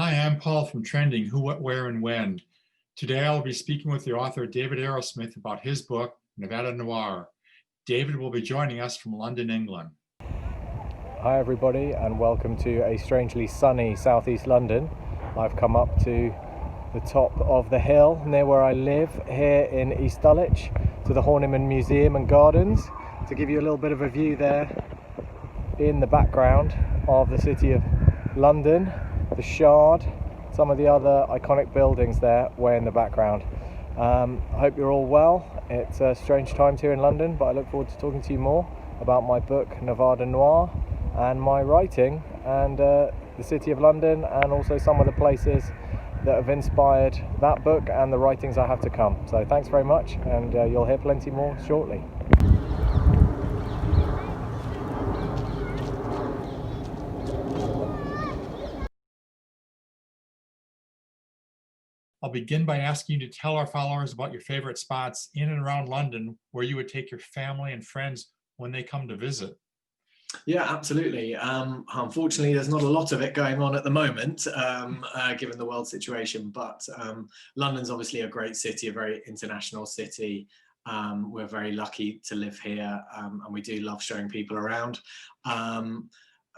Hi, I'm Paul from Trending, Who, What, Where, and When. Today I'll be speaking with the author David.Arrowsmith about his book, Nevada Noir. David will be joining us from London, England. Hi everybody, and welcome to a strangely sunny southeast London. I've come up to the top of the hill near where I live here in East Dulwich, to the Horniman Museum and Gardens, to give you a little bit of a view there in the background of the city of London, the Shard, some of the other iconic buildings there way in the background. I hope you're all well. It's strange times here in London, but I look forward to talking to you more about my book Nevada Noir and my writing and the city of London, and also some of the places that have inspired that book and the writings I have to come. So thanks very much, and you'll hear plenty more shortly. I'll begin by asking you to tell our followers about your favorite spots in and around London where you would take your family and friends when they come to visit. Yeah, absolutely. Unfortunately, there's not a lot of it going on at the moment, given the world situation, but London's obviously a great city, a very international city. We're very lucky to live here, and we do love showing people around.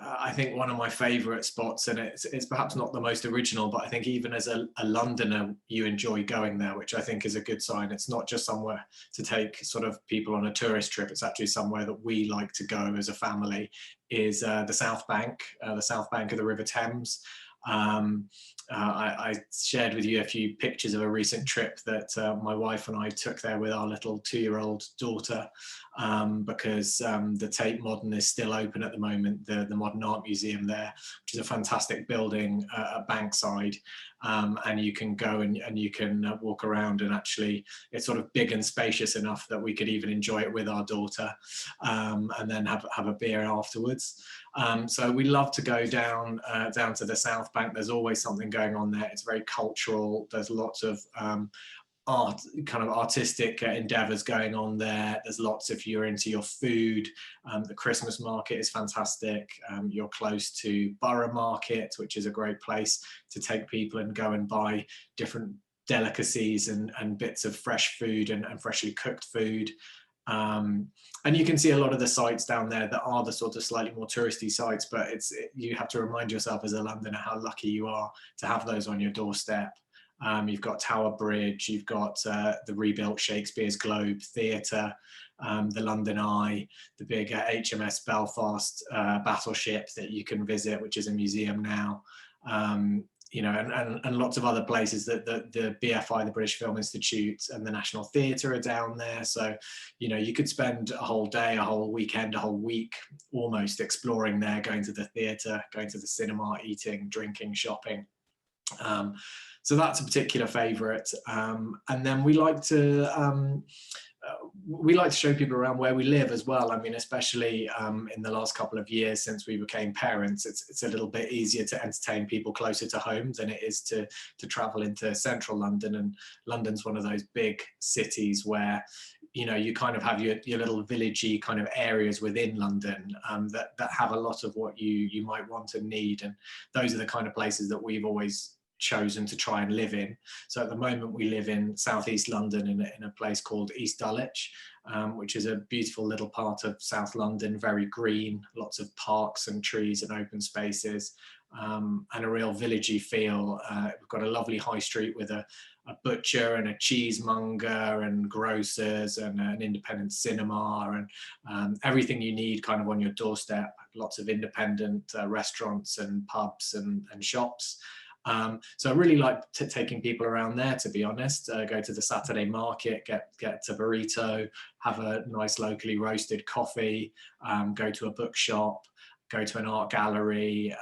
I think one of my favourite spots, and it's perhaps not the most original, but I think even as a Londoner, you enjoy going there, which I think is a good sign. It's not just somewhere to take sort of people on a tourist trip. It's actually somewhere that we like to go as a family, is the South Bank of the River Thames. I shared with you a few pictures of a recent trip that my wife and I took there with our little 2-year-old daughter, because the Tate Modern is still open at the moment, the Modern Art Museum there, which is a fantastic building at Bankside, and you can go and you can walk around, and actually it's sort of big and spacious enough that we could even enjoy it with our daughter, and then have a beer afterwards. So we love to go down to the South Bank. There's always something going on there. It's very cultural. There's lots of artistic endeavors going on there. There's lots, if you're into your food, the Christmas market is fantastic. You're close to Borough Market, which is a great place to take people and go and buy different delicacies and bits of fresh food and freshly cooked food. And you can see a lot of the sites down there that are the sort of slightly more touristy sites, but you have to remind yourself as a Londoner how lucky you are to have those on your doorstep. You've got Tower Bridge, you've got the rebuilt Shakespeare's Globe Theatre, the London Eye, the big HMS Belfast battleship that you can visit, which is a museum now. And lots of other places that the BFI, the British Film Institute, and the National Theatre are down there. So, you could spend a whole day, a whole weekend, a whole week almost exploring there, going to the theatre, going to the cinema, eating, drinking, shopping. So that's a particular favourite. And then we like to show people around where we live as well. I mean, especially in the last couple of years since we became parents, it's a little bit easier to entertain people closer to home than it is to travel into central London. And London's one of those big cities where, you kind of have your little villagey kind of areas within London that have a lot of what you might want and need. And those are the kind of places that we've always chosen to try and live in. So at the moment we live in southeast London in a place called East Dulwich, which is a beautiful little part of South London, very green, lots of parks and trees and open spaces, and a real villagey feel. We've got a lovely high street with a butcher and a cheesemonger and grocers and an independent cinema and everything you need kind of on your doorstep. Lots of independent restaurants and pubs and shops. So I really like taking people around there, to be honest. Go to the Saturday market, get a burrito, have a nice locally roasted coffee, go to a bookshop, go to an art gallery.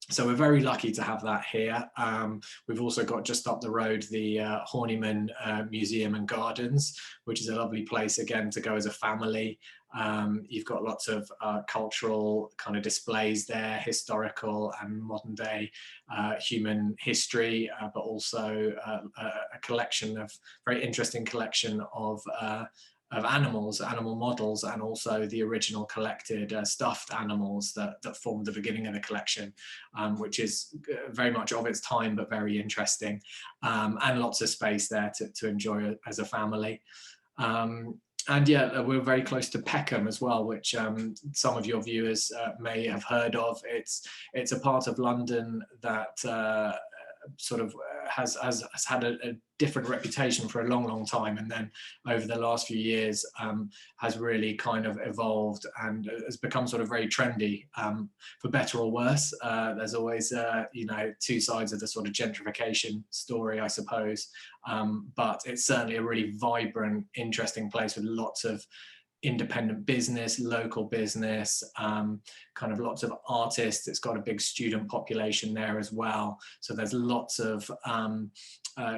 So we're very lucky to have that here. We've also got just up the road the Horniman Museum and Gardens, which is a lovely place again to go as a family. You've got lots of cultural kind of displays there, historical and modern day human history, but also a collection of very interesting collection of animals, animal models, and also the original collected stuffed animals that formed the beginning of the collection, which is very much of its time, but very interesting, and lots of space there to enjoy as a family. And yeah, we're very close to Peckham as well, which some of your viewers may have heard of. It's a part of London that sort of has had a different reputation for a long time, and then over the last few years has really kind of evolved and has become sort of very trendy, for better or worse. There's always you know, two sides of the sort of gentrification story, I suppose, but it's certainly a really vibrant, interesting place with lots of independent business, local business, kind of lots of artists. It's got a big student population there as well. So there's lots of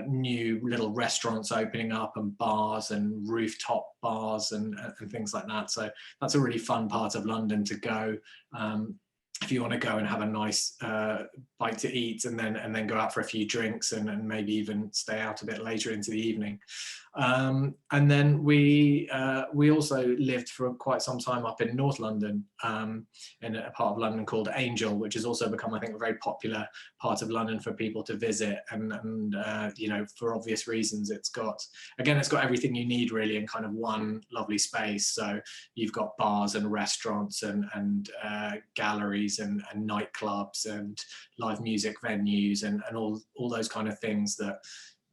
new little restaurants opening up, and bars and rooftop bars and things like that. So that's a really fun part of London to go. If you want to go and have a nice bite to eat, and then go out for a few drinks, and maybe even stay out a bit later into the evening. And then we also lived for quite some time up in North London, in a part of London called Angel, which has also become, I think, a very popular part of London for people to visit. And you know, for obvious reasons, it's got everything you need really in kind of one lovely space. So you've got bars and restaurants and galleries and nightclubs and live music venues and all those kind of things that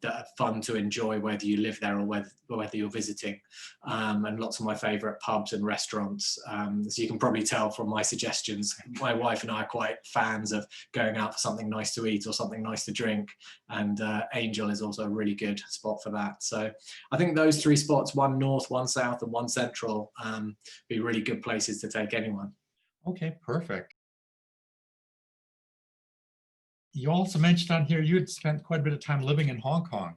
are fun to enjoy whether you live there or whether you're visiting, and lots of my favorite pubs and restaurants. As you can probably tell from my suggestions, my wife and I are quite fans of going out for something nice to eat or something nice to drink, and Angel is also a really good spot for that. So I think those three spots, one north, one south and one central, be really good places to take anyone. Okay, perfect. You also mentioned on here you had spent quite a bit of time living in Hong Kong.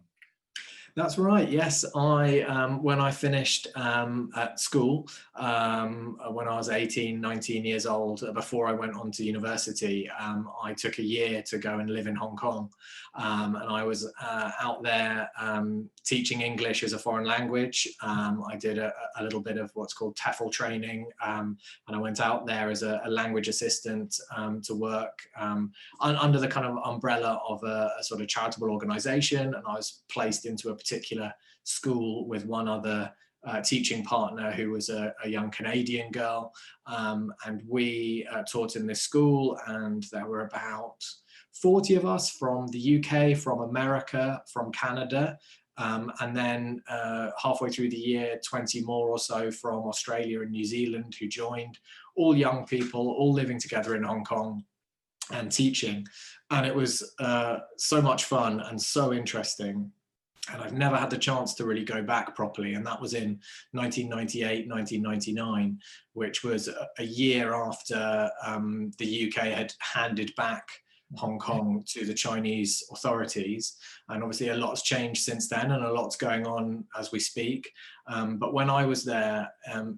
That's right. Yes, when I finished at school, when I was 18, 19 years old, before I went on to university, I took a year to go and live in Hong Kong. And I was out there teaching English as a foreign language. I did a little bit of what's called TEFL training, and I went out there as a language assistant to work under the kind of umbrella of a sort of charitable organization, and I was placed into a particular school with one other teaching partner who was a young Canadian girl, and we taught in this school, and there were about 40 of us from the UK, from America, from Canada, and then halfway through the year, 20 more or so from Australia and New Zealand who joined, all young people, all living together in Hong Kong and teaching. And it was so much fun and so interesting. And I've never had the chance to really go back properly. And that was in 1998, 1999, which was a year after the UK had handed back Hong Kong to the Chinese authorities. And obviously a lot's changed since then, and a lot's going on as we speak. But when I was there,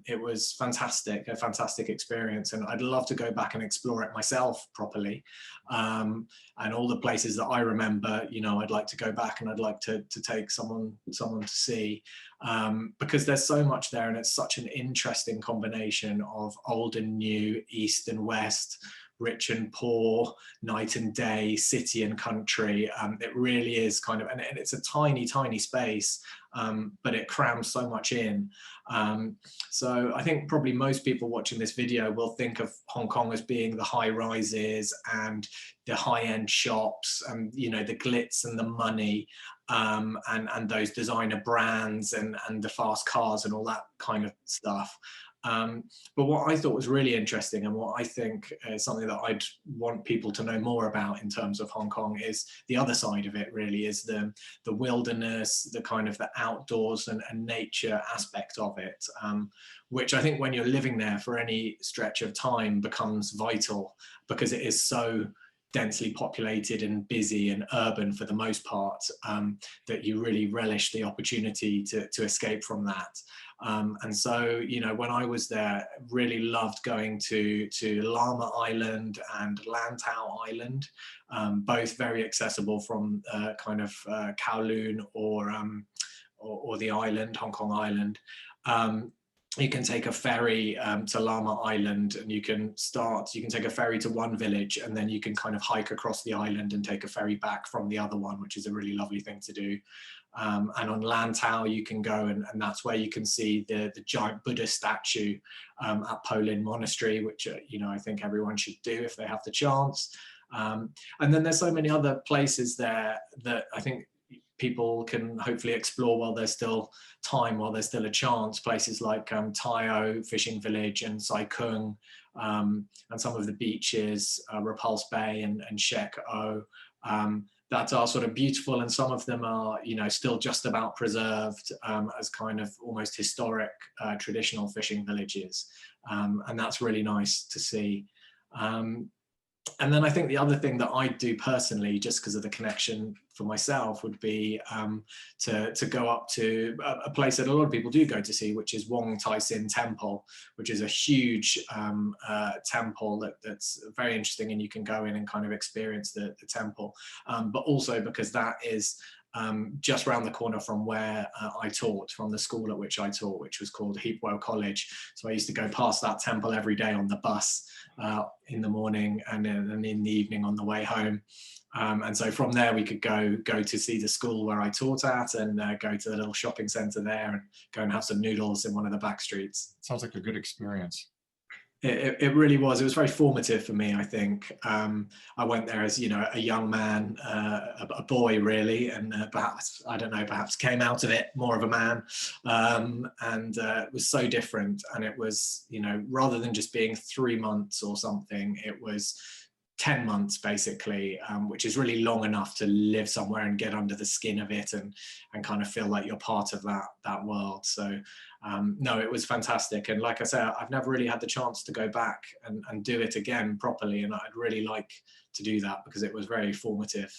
it was fantastic, a fantastic experience. And I'd love to go back and explore it myself properly. And all the places that I remember, you know, I'd like to go back and I'd like to take someone to see, because there's so much there, and it's such an interesting combination of old and new, east and west, rich and poor, night and day, city and country. It really is kind of, and it's a tiny, tiny space, but it crams so much in. So I think probably most people watching this video will think of Hong Kong as being the high rises and the high-end shops, and you know, the glitz and the money, and those designer brands and the fast cars and all that kind of stuff. But what I thought was really interesting, and what I think is something that I'd want people to know more about in terms of Hong Kong, is the other side of it. Really is the wilderness, the kind of the outdoors and nature aspect of it, which I think when you're living there for any stretch of time becomes vital, because it is so densely populated and busy and urban for the most part, that you really relish the opportunity to escape from that. And so, you know, when I was there, really loved going to Llama Island and Lantau Island, both very accessible from kind of Kowloon or the island, Hong Kong Island. You can take a ferry to Llama Island, and you can take a ferry to one village, and then you can kind of hike across the island and take a ferry back from the other one, which is a really lovely thing to do. And on Lantau you can go, and that's where you can see the giant Buddha statue at Polin Monastery, which I think everyone should do if they have the chance. And then there's so many other places there that I think people can hopefully explore while there's still time, while there's still a chance. Places like Tai Fishing Village and Sai Kung, and some of the beaches, Repulse Bay and Shek O, that are sort of beautiful, and some of them are still just about preserved as kind of almost historic traditional fishing villages, and that's really nice to see. And then I think the other thing that I do personally, just because of the connection for myself, would be to go up to a place that a lot of people do go to see, which is Wong Tai Sin Temple, which is a huge temple that's very interesting, and you can go in and kind of experience the temple. But also because that is just around the corner from where I taught, from the school at which I taught, which was called Heapwell College. So I used to go past that temple every day on the bus in the morning and in the evening on the way home. And so from there we could go to see the school where I taught at, and go to the little shopping centre there and go and have some noodles in one of the back streets. Sounds like a good experience. It really was. It was very formative for me, I think. I went there as, a young man, a boy really, and perhaps came out of it more of a man. And it was so different. And it was, rather than just being 3 months or something, it was 10 months basically, which is really long enough to live somewhere and get under the skin of it and kind of feel like you're part of that world. So no, it was fantastic. And like I say, I've never really had the chance to go back and do it again properly. And I'd really like to do that because it was very formative.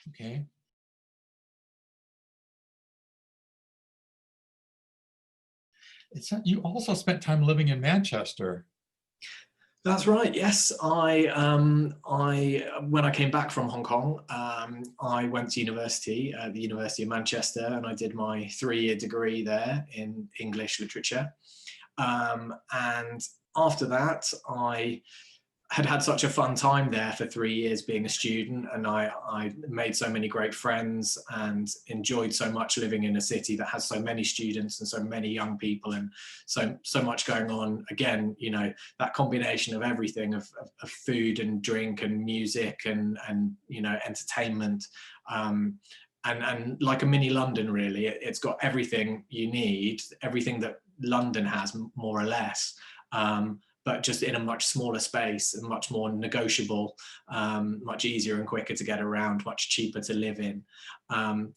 Okay. You also spent time living in Manchester. That's right. Yes, when I came back from Hong Kong, I went to university at the University of Manchester, and I did my 3-year degree there in English literature. And after that, I had such a fun time there for 3 years being a student, and I made so many great friends and enjoyed so much living in a city that has so many students and so many young people and so much going on. Again, that combination of everything of food and drink and music and entertainment, and like a mini London really. It's got everything you need, everything that London has more or less, but just in a much smaller space and much more negotiable, much easier and quicker to get around, much cheaper to live in. And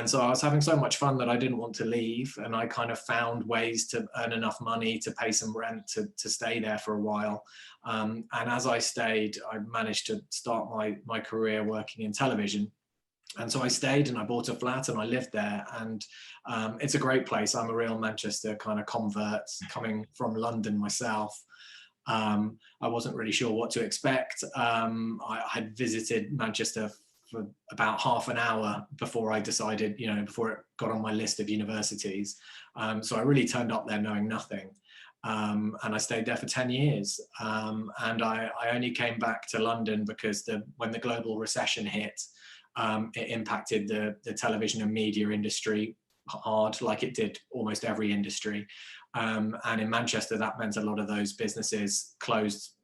so I was having so much fun that I didn't want to leave, and I kind of found ways to earn enough money to pay some rent to stay there for a while. And as I stayed, I managed to start my career working in television. And so I stayed, and I bought a flat, and I lived there, and it's a great place. I'm a real Manchester kind of convert, coming from London myself. I wasn't really sure what to expect. I had visited Manchester for about half an hour before I decided, before it got on my list of universities. So I really turned up there knowing nothing. And I stayed there for 10 years. And I only came back to London because when the global recession hit, it impacted the television and media industry hard, like it did almost every industry. And in Manchester, that meant a lot of those businesses closed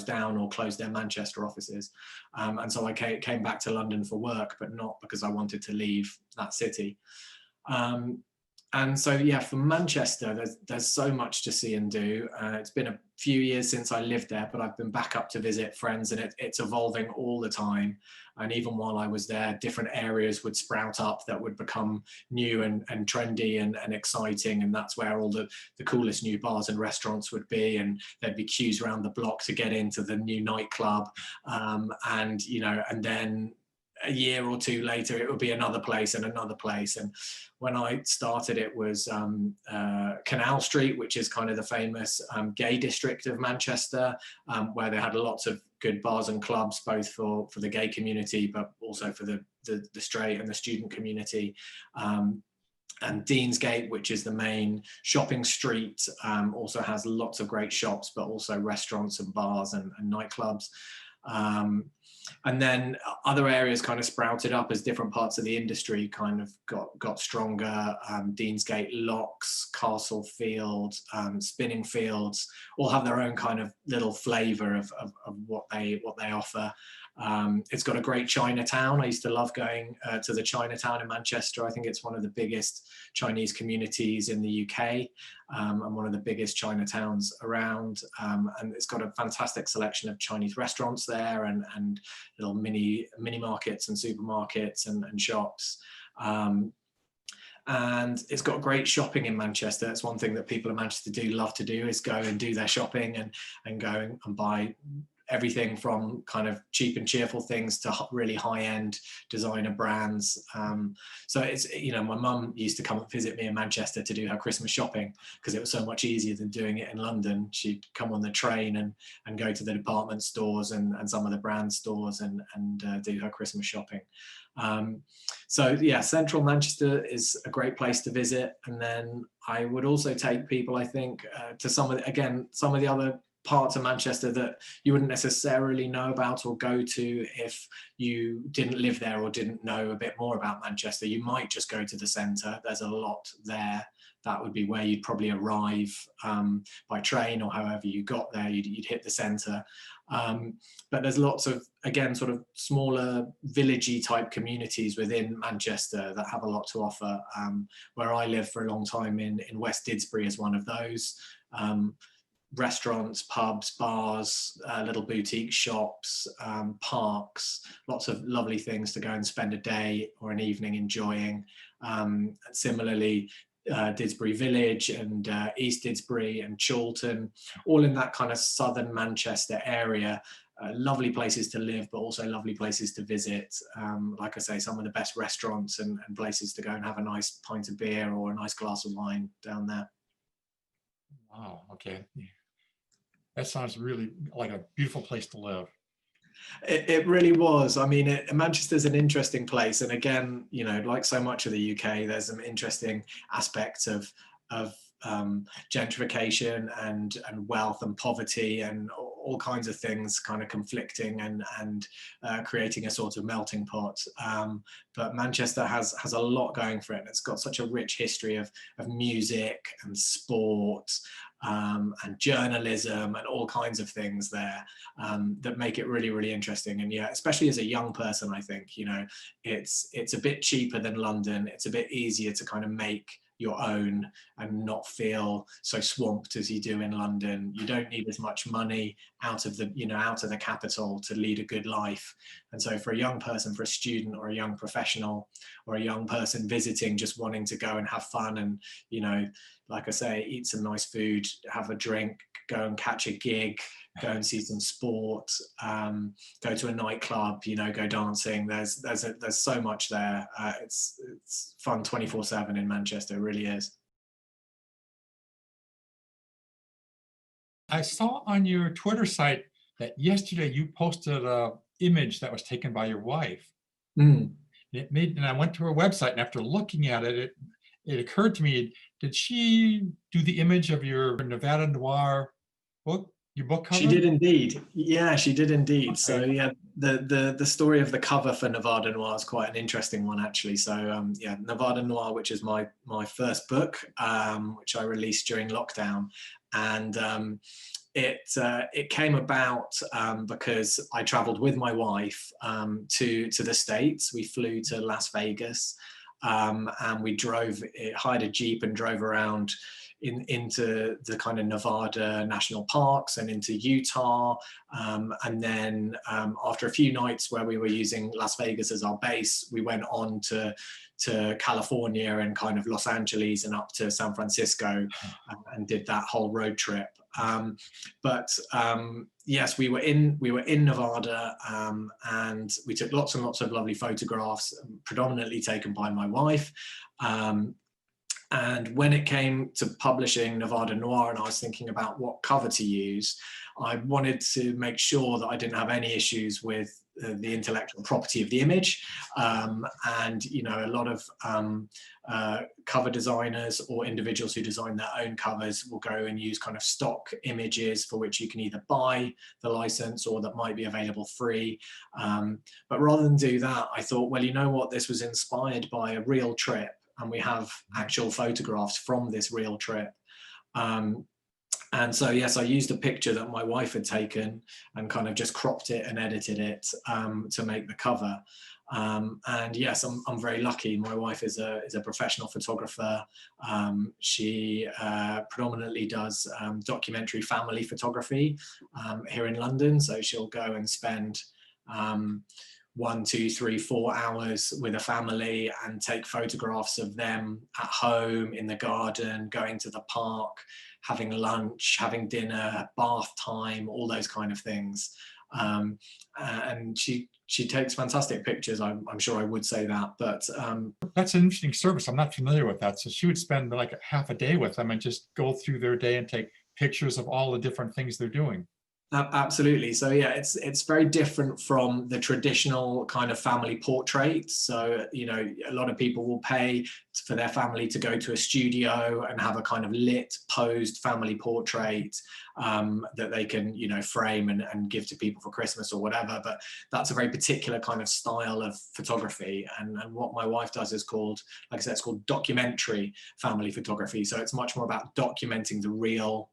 down or closed their Manchester offices. And so I came back to London for work, but not because I wanted to leave that city. And so, yeah, for Manchester, there's so much to see and do. It's been a few years since I lived there, but I've been back up to visit friends, and it's evolving all the time. And even while I was there, different areas would sprout up that would become new and trendy and exciting. And that's where all the coolest new bars and restaurants would be. And there'd be queues around the block to get into the new nightclub. And then a year or two later, it would be another place and another place. And when I started, it was Canal Street, which is kind of the famous gay district of Manchester, where they had lots of good bars and clubs, both for the gay community, but also for the straight and the student community. And Deansgate, which is the main shopping street, also has lots of great shops, but also restaurants and bars and nightclubs. And then other areas kind of sprouted up as different parts of the industry kind of got stronger. Deansgate locks, Castlefield, spinning fields, all have their own kind of little flavour of what they offer. It's got a great Chinatown. I used to love going to the Chinatown in Manchester. I think it's one of the biggest Chinese communities in the UK, and one of the biggest Chinatowns around. And it's got a fantastic selection of Chinese restaurants there, and little mini markets and supermarkets and shops. And it's got great shopping in Manchester. It's one thing that people in Manchester do love to do, is go and do their shopping and go and buy everything from kind of cheap and cheerful things to really high-end designer brands. So it's, you know, my mum used to come and visit me in Manchester to do her Christmas shopping because it was so much easier than doing it in London. She'd come on the train and go to the department stores and some of the brand stores and do her Christmas shopping. So yeah, central Manchester is a great place to visit. And then I would also take people, I think, to some of the other parts of Manchester that you wouldn't necessarily know about or go to if you didn't live there or didn't know a bit more about Manchester. You might just go to the centre. There's a lot there. That would be where you'd probably arrive by train, or however you got there, you'd hit the centre. But there's lots of, again, sort of smaller villagey type communities within Manchester that have a lot to offer. Where I lived for a long time in West Didsbury is one of those. Restaurants, pubs, bars, little boutique shops, parks, lots of lovely things to go and spend a day or an evening enjoying. Similarly, Didsbury Village and East Didsbury and Chorlton, all in that kind of southern Manchester area. Lovely places to live, but also lovely places to visit. Like I say, some of the best restaurants and places to go and have a nice pint of beer or a nice glass of wine down there. Wow, okay. That sounds really like a beautiful place to live. It really was. I mean, Manchester's an interesting place. And again, you know, like so much of the UK, there's some interesting aspects of gentrification and wealth and poverty and all kinds of things kind of conflicting and creating a sort of melting pot. But Manchester has a lot going for it. And it's got such a rich history of music and sport, and journalism and all kinds of things there, that make it really, really interesting. And yeah, especially as a young person, I think, you know, it's a bit cheaper than London. It's a bit easier to kind of make your own and not feel so swamped as you do in London. You don't need as much money out of the capital to lead a good life. And so for a young person, for a student or a young professional or a young person visiting, just wanting to go and have fun and, you know, like I say, eat some nice food, have a drink, go and catch a gig, go and see some sport, go to a nightclub, you know, go dancing. There's so much there. It's fun 24/7 in Manchester. It really is. I saw on your Twitter site that yesterday you posted an image that was taken by your wife. Mm. And I went to her website, and after looking at it, it occurred to me, did she do the image of your Nevada Noir book, your book cover? She did indeed. Yeah, she did indeed. Okay. So yeah, the story of the cover for Nevada Noir is quite an interesting one, actually. So yeah, Nevada Noir, which is my first book, which I released during lockdown, and it came about because I traveled with my wife to the States. We flew to Las Vegas, and we hired a Jeep and drove around into the kind of Nevada national parks and into Utah. And then after a few nights where we were using Las Vegas as our base, we went on to California and kind of Los Angeles and up to San Francisco, and did that whole road trip. Yes, we were in Nevada, and we took lots and lots of lovely photographs, predominantly taken by my wife. And when it came to publishing Nevada Noir, and I was thinking about what cover to use, I wanted to make sure that I didn't have any issues with the intellectual property of the image. And, you know, a lot of cover designers or individuals who design their own covers will go and use kind of stock images for which you can either buy the license or that might be available free. But rather than do that, I thought, well, you know what, this was inspired by a real trip, and we have actual photographs from this real trip. And so, yes, I used a picture that my wife had taken and kind of just cropped it and edited it to make the cover. And yes, I'm very lucky. My wife is a professional photographer. She predominantly does documentary family photography here in London. So she'll go and spend 1, 2, 3, 4 hours with a family and take photographs of them at home, in the garden, going to the park, having lunch, having dinner, bath time, all those kind of things. And she takes fantastic pictures. I'm sure I would say that, but that's an interesting service. I'm not familiar with that. So she would spend like half a day with them and just go through their day and take pictures of all the different things they're doing. Absolutely. So yeah, it's very different from the traditional kind of family portrait. So, you know, a lot of people will pay for their family to go to a studio and have a kind of lit, posed family portrait that they can, you know, frame and give to people for Christmas or whatever. But that's a very particular kind of style of photography. And what my wife does is called, like I said, it's called documentary family photography. So it's much more about documenting the real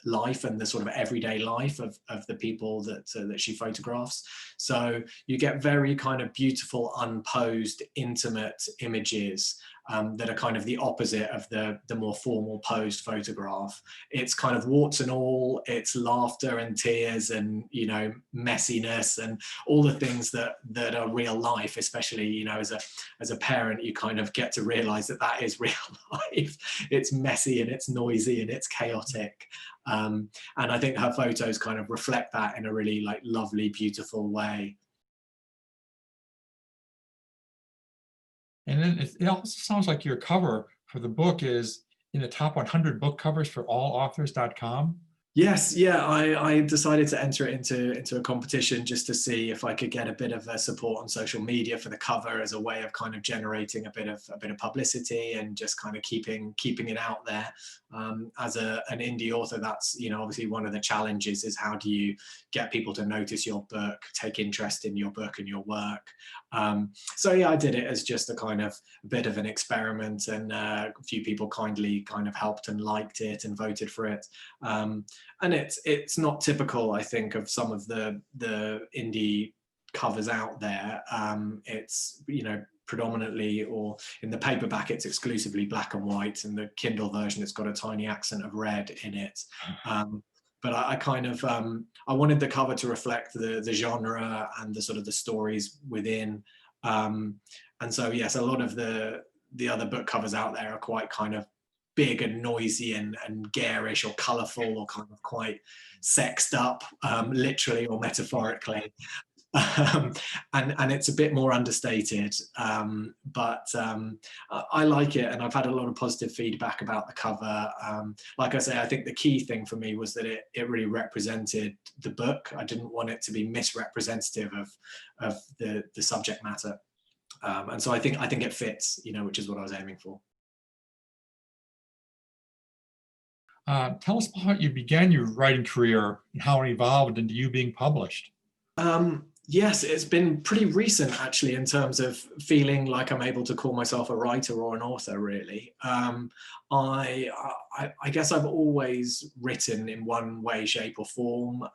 life and the sort of everyday life of the people that she photographs. So you get very kind of beautiful, unposed, intimate images that are kind of the opposite of the more formal posed photograph. It's kind of warts and all, it's laughter and tears and, you know, messiness and all the things that are real life, especially, you know, as a parent, you kind of get to realize that is real life. It's messy and it's noisy and it's chaotic. And I think her photos kind of reflect that in a really like lovely, beautiful way. And then it also sounds like your cover for the book is in the top 100 book covers for allauthors.com. Yes, yeah, I decided to enter it into a competition just to see if I could get a bit of support on social media for the cover as a way of kind of generating a bit of publicity and just kind of keeping it out there. As an indie author, that's, you know, obviously one of the challenges is how do you get people to notice your book, take interest in your book and your work. So yeah, I did it as just a kind of bit of an experiment, and a few people kindly kind of helped and liked it and voted for it. And it's not typical, I think, of some of the indie covers out there. It's, you know, predominantly, or in the paperback, it's exclusively black and white, and the Kindle version, it's got a tiny accent of red in it. But I kind of, I wanted the cover to reflect the genre and the sort of the stories within. And so, yes, a lot of the other book covers out there are quite kind of big and noisy and garish or colourful or kind of quite sexed up, literally or metaphorically. And it's a bit more understated, but I like it, and I've had a lot of positive feedback about the cover. Like I say, I think the key thing for me was that it really represented the book. I didn't want it to be misrepresentative of the subject matter, and so I think it fits, you know, which is what I was aiming for. Tell us about how you began your writing career and how it evolved into you being published. Yes, it's been pretty recent, actually, in terms of feeling like I'm able to call myself a writer or an author, really. I guess I've always written in one way, shape or form.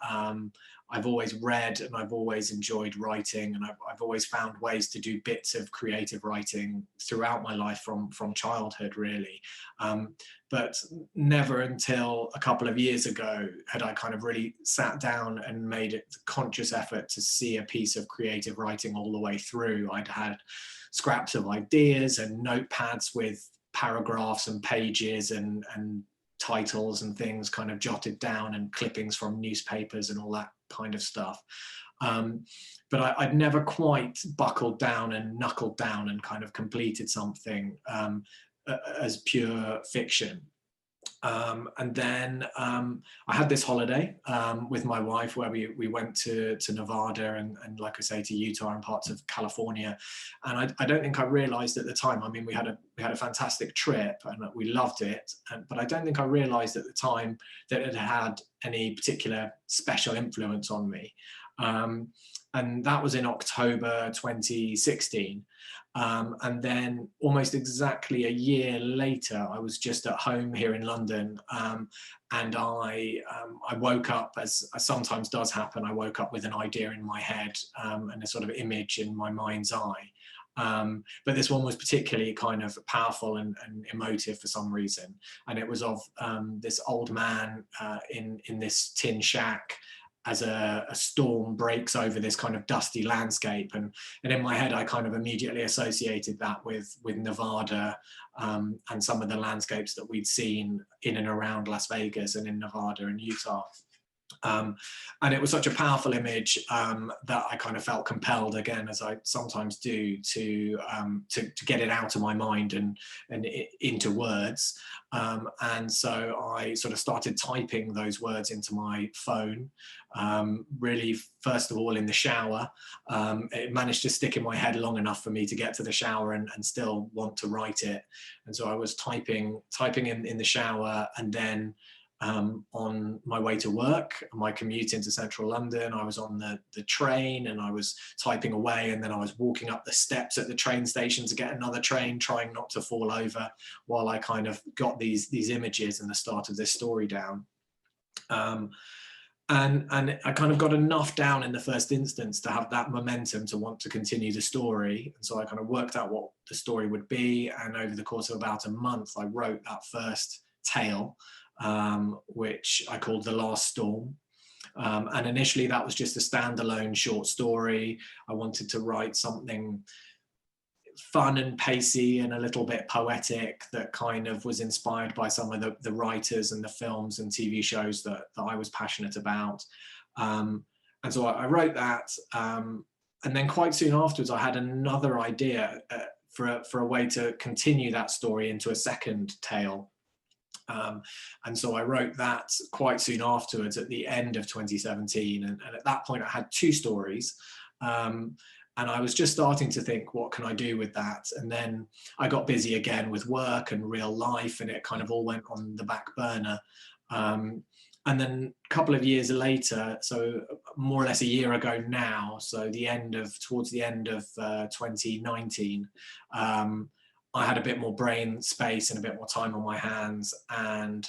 I've always read and I've always enjoyed writing, and I've always found ways to do bits of creative writing throughout my life from childhood, really. But never until a couple of years ago had I kind of really sat down and made a conscious effort to see a piece of creative writing all the way through. I'd had scraps of ideas and notepads with paragraphs and pages and titles and things kind of jotted down, and clippings from newspapers and all that kind of stuff. But I'd never quite buckled down and knuckled down and kind of completed something as pure fiction. And then I had this holiday with my wife where we went to Nevada and like I say, to Utah and parts of California. And I don't think I realized at the time, I mean, we had a fantastic trip and we loved it. But I don't think I realized at the time that it had any particular special influence on me. And that was in October 2016. And then almost exactly a year later, I was just at home here in London, and I woke up, as sometimes does happen, I woke up with an idea in my head and a sort of image in my mind's eye. But this one was particularly kind of powerful and emotive for some reason. And it was of this old man in this tin shack as a storm breaks over this kind of dusty landscape. And in my head, I kind of immediately associated that with Nevada and some of the landscapes that we'd seen in and around Las Vegas and in Nevada and Utah. And it was such a powerful image that I kind of felt compelled, again, as I sometimes do, to get it out of my mind and into words. And so I sort of started typing those words into my phone, really, first of all, in the shower. It managed to stick in my head long enough for me to get to the shower and still want to write it. And so I was typing in the shower, and then on my way to work, my commute into central London, I was on the train and I was typing away, and then I was walking up the steps at the train station to get another train, trying not to fall over while I kind of got these images and the start of this story down. And I kind of got enough down in the first instance to have that momentum to want to continue the story. And so I kind of worked out what the story would be. And over the course of about a month, I wrote that first tale, which I called The Last Storm. And initially that was just a standalone short story. I wanted to write something fun and pacey and a little bit poetic that kind of was inspired by some of the writers and the films and TV shows that I was passionate about. And so I wrote that. And then quite soon afterwards, I had another idea for a way to continue that story into a second tale. And so I wrote that quite soon afterwards at the end of 2017. And at that point I had two stories. And I was just starting to think, what can I do with that? And then I got busy again with work and real life, and it kind of all went on the back burner. And then a couple of years later, so more or less a year ago now, so towards the end of 2019, I had a bit more brain space and a bit more time on my hands, and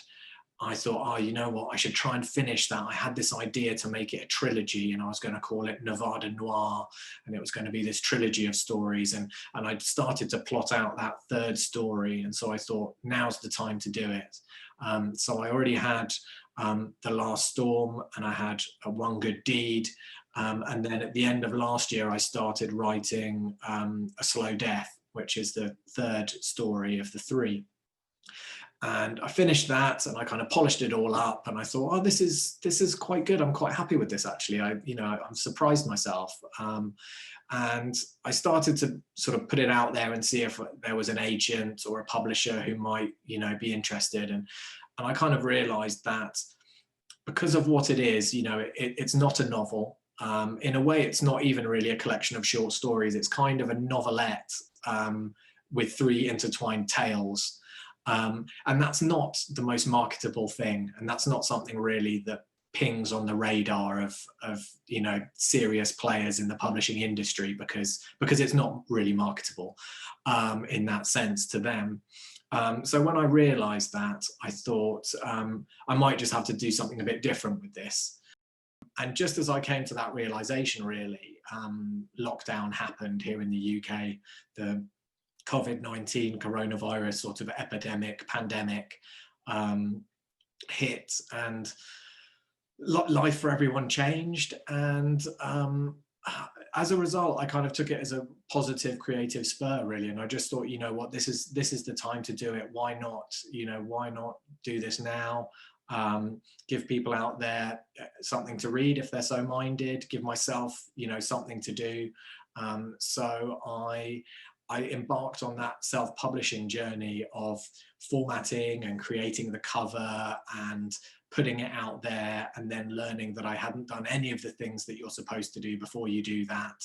I thought, oh, you know what, I should try and finish that. I had this idea to make it a trilogy, and I was going to call it Nevada Noir, and it was going to be this trilogy of stories, and I'd started to plot out that third story, and so I thought, now's the time to do it. So I already had The Last Storm, and I had One Good Deed, and then at the end of last year I started writing A Slow Death, which is the third story of the three. And I finished that and I kind of polished it all up, and I thought, oh, this is quite good. I'm quite happy with this, actually. I'm surprised myself. And I started to sort of put it out there and see if there was an agent or a publisher who might, be interested. And I kind of realized that because of what it is, it's not a novel. In a way, it's not even really a collection of short stories. It's kind of a novelette with three intertwined tales. And that's not the most marketable thing. And that's not something really that pings on the radar of serious players in the publishing industry, because it's not really marketable in that sense to them. So when I realized that, I thought I might just have to do something a bit different with this. And just as I came to that realization, really, lockdown happened here in the UK. The COVID-19 coronavirus sort of pandemic hit, and life for everyone changed. And as a result, I kind of took it as a positive creative spur, really. And I just thought, what, this is the time to do it. Why not? Why not do this now? Give people out there something to read if they're so minded, give myself, something to do. So I embarked on that self-publishing journey of formatting and creating the cover and putting it out there, and then learning that I hadn't done any of the things that you're supposed to do before you do that,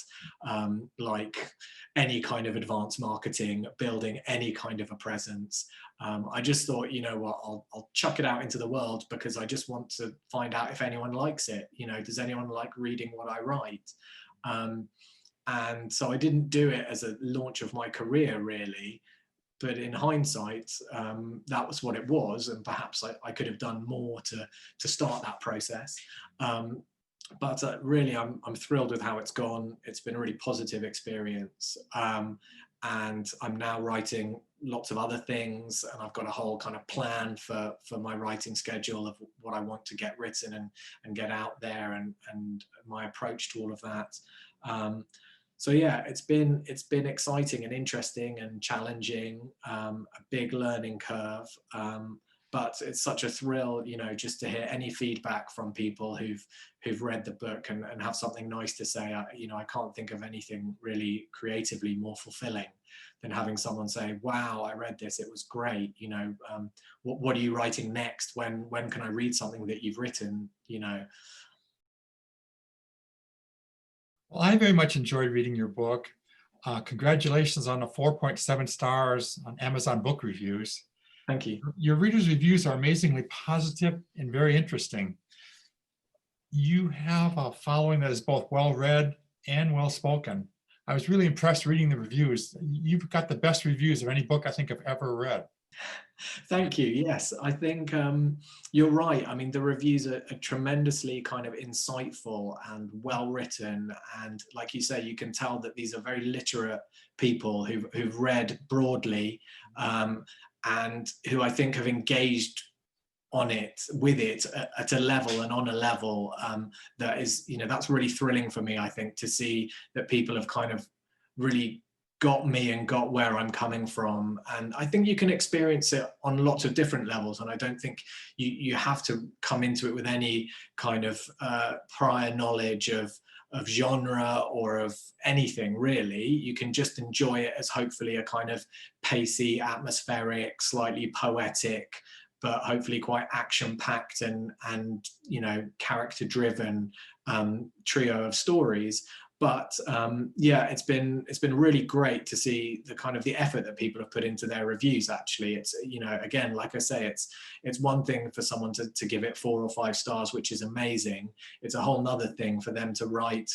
like any kind of advanced marketing, building any kind of a presence. I just thought, you know what, I'll chuck it out into the world because I just want to find out if anyone likes it. You know, does anyone like reading what I write? And so I didn't do it as a launch of my career, really. But in hindsight, that was what it was, and perhaps I could have done more to start that process. But really, I'm thrilled with how it's gone. It's been a really positive experience, and I'm now writing lots of other things, and I've got a whole kind of plan for my writing schedule of what I want to get written and get out there, and my approach to all of that. So yeah, it's been exciting and interesting and challenging, a big learning curve, but it's such a thrill, you know, just to hear any feedback from people who've read the book and have something nice to say. You know, I can't think of anything really creatively more fulfilling than having someone say, "Wow, I read this, it was great." You know, what are you writing next? When can I read something that you've written? You know. Well, I very much enjoyed reading your book. Congratulations on the 4.7 stars on Amazon Book Reviews. Thank you. Your readers' reviews are amazingly positive and very interesting. You have a following that is both well-read and well-spoken. I was really impressed reading the reviews. You've got the best reviews of any book I think I've ever read. Thank you. Yes, I think you're right. I mean, the reviews are tremendously kind of insightful and well written. And like you say, you can tell that these are very literate people who've read broadly, and who I think have engaged with it at a level and on a level that is, you know, that's really thrilling for me, I think, to see that people have kind of really got me and got where I'm coming from. And I think you can experience it on lots of different levels, and I don't think you have to come into it with any kind of prior knowledge of genre or of anything, really. You can just enjoy it as hopefully a kind of pacey, atmospheric, slightly poetic, but hopefully quite action-packed and you know, character-driven trio of stories. But yeah, it's been really great to see the kind of the effort that people have put into their reviews. Actually, it's, you know, again, like I say, it's one thing for someone to give it 4 or 5 stars, which is amazing. It's a whole nother thing for them to write,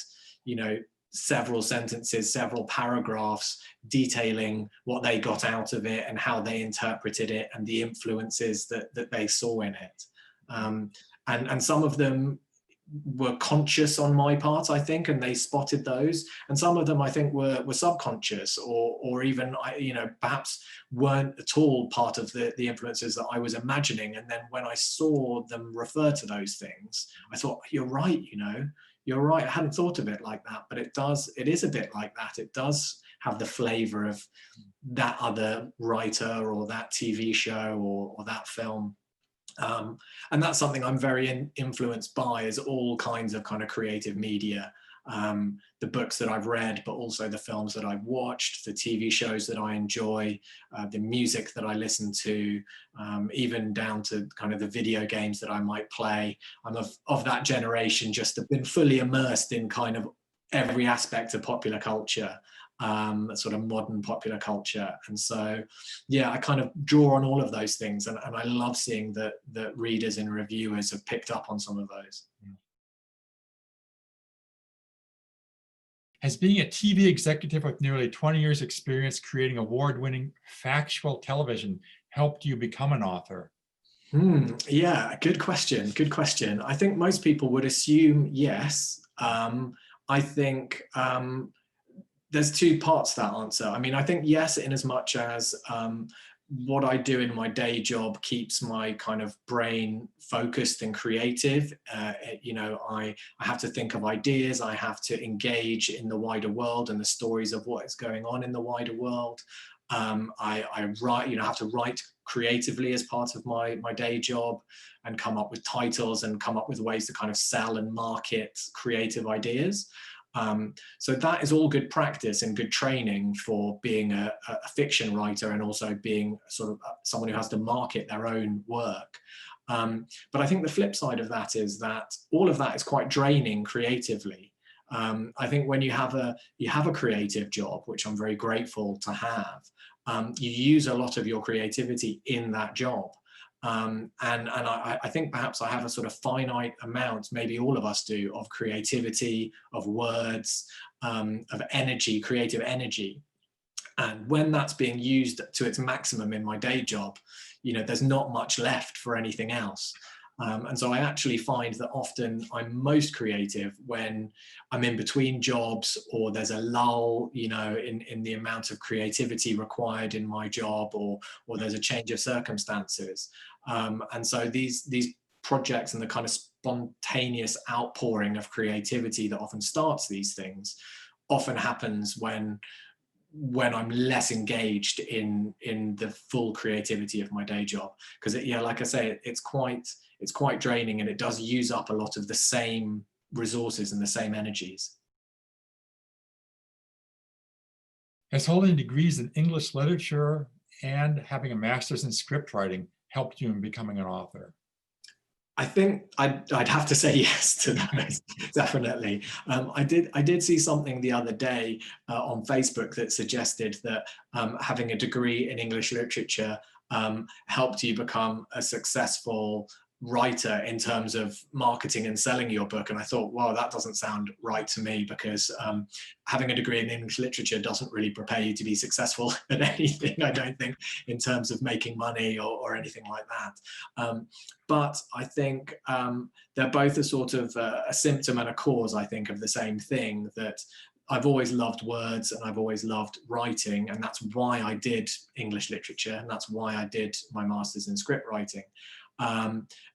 you know, several sentences, several paragraphs detailing what they got out of it and how they interpreted it and the influences that they saw in it. And some of them were conscious on my part, I think, and they spotted those. And some of them, I think, were subconscious or even, you know, perhaps weren't at all part of the influences that I was imagining. And then when I saw them refer to those things, I thought, you're right, you know, you're right. I hadn't thought of it like that, but it is a bit like that. It does have the flavor of that other writer or that TV show or that film. And that's something I'm very influenced by, is all kinds of kind of creative media. The books that I've read, but also the films that I've watched, the TV shows that I enjoy, the music that I listen to, even down to kind of the video games that I might play. I'm of that generation, just have been fully immersed in kind of every aspect of popular culture. Sort of modern popular culture. And so, yeah, I kind of draw on all of those things. And I love seeing that readers and reviewers have picked up on some of those. Has being a TV executive with nearly 20 years experience creating award-winning factual television helped you become an author? Yeah, good question. Good question. I think most people would assume yes. I think there's 2 parts to that answer. I mean, I think yes, in as much as what I do in my day job keeps my kind of brain focused and creative. You know, I have to think of ideas. I have to engage in the wider world and the stories of what is going on in the wider world. I write, you know, have to write creatively as part of my day job and come up with titles and come up with ways to kind of sell and market creative ideas. So that is all good practice and good training for being a fiction writer, and also being sort of someone who has to market their own work. But I think the flip side of that is that all of that is quite draining creatively. I think when you have a creative job, which I'm very grateful to have, you use a lot of your creativity in that job. And I think perhaps I have a sort of finite amount, maybe all of us do, of creativity, of words, of energy, creative energy. And when that's being used to its maximum in my day job, there's not much left for anything else. And so I actually find that often I'm most creative when I'm in between jobs, or there's a lull, in the amount of creativity required in my job, or there's a change of circumstances. And so these projects and the kind of spontaneous outpouring of creativity that often starts these things often happens when I'm less engaged in the full creativity of my day job. Because like I say, it's quite draining, and it does use up a lot of the same resources and the same energies. Has holding degrees in English literature and having a master's in script writing helped you in becoming an author? I think I'd have to say yes to that. Definitely. I did see something the other day on Facebook that suggested that having a degree in English literature helped you become a successful writer in terms of marketing and selling your book. And I thought, wow, that doesn't sound right to me, because having a degree in English literature doesn't really prepare you to be successful at anything, I don't think, in terms of making money or anything like that. But I think they're both a sort of a symptom and a cause, I think, of the same thing, that I've always loved words and I've always loved writing, and that's why I did English literature, and that's why I did my master's in script writing.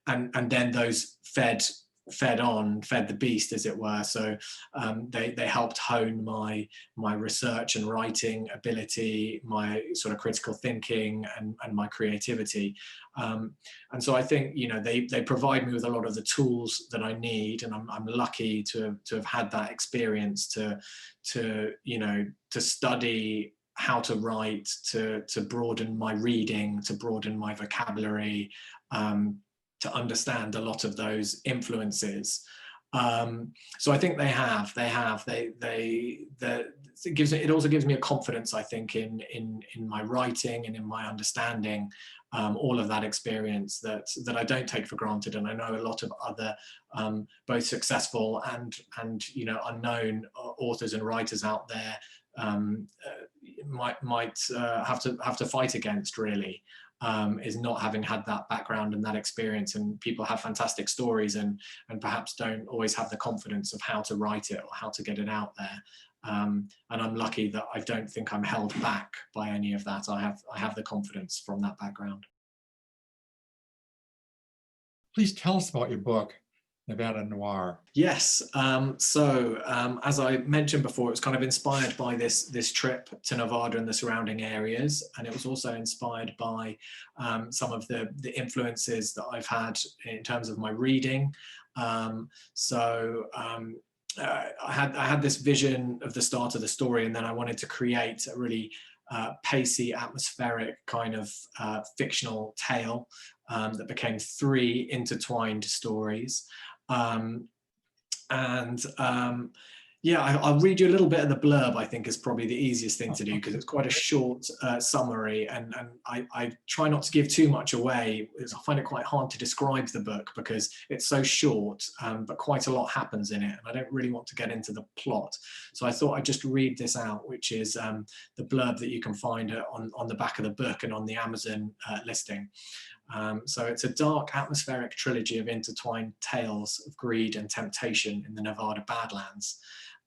And then those fed the beast, as it were. So they helped hone my research and writing ability, my sort of critical thinking, and my creativity. And so I think they provide me with a lot of the tools that I need, and I'm lucky to have had that experience to study how to write, to broaden my reading, to broaden my vocabulary, to understand a lot of those influences. So I think it also gives me a confidence, I think, in my writing and in my understanding all of that experience that I don't take for granted. And I know a lot of other both successful and unknown authors and writers out there might have to fight against, really. Is not having had that background and that experience. And people have fantastic stories and perhaps don't always have the confidence of how to write it or how to get it out there. And I'm lucky that I don't think I'm held back by any of that. I have the confidence from that background. Please tell us about your book, Nevada Noir. Yes. As I mentioned before, it was kind of inspired by this trip to Nevada and the surrounding areas, and it was also inspired by some of the influences that I've had in terms of my reading. I had this vision of the start of the story, and then I wanted to create a really pacey, atmospheric kind of fictional tale that became 3 intertwined stories. I'll read you a little bit of the blurb. I think is probably the easiest thing to do, because it's quite a short summary, and I try not to give too much away, because I find it quite hard to describe the book because it's so short, but quite a lot happens in it, and I don't really want to get into the plot. So I thought I'd just read this out, which is the blurb that you can find on the back of the book and on the Amazon listing. So it's a dark, atmospheric trilogy of intertwined tales of greed and temptation in the Nevada Badlands.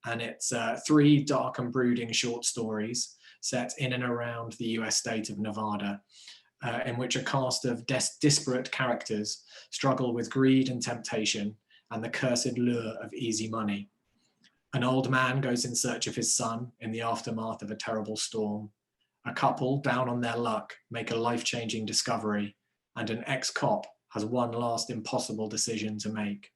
And it's 3 dark and brooding short stories set in and around the US state of Nevada, in which a cast of disparate characters struggle with greed and temptation and the cursed lure of easy money. An old man goes in search of his son in the aftermath of a terrible storm. A couple, down on their luck, make a life-changing discovery, and an ex-cop has one last impossible decision to make.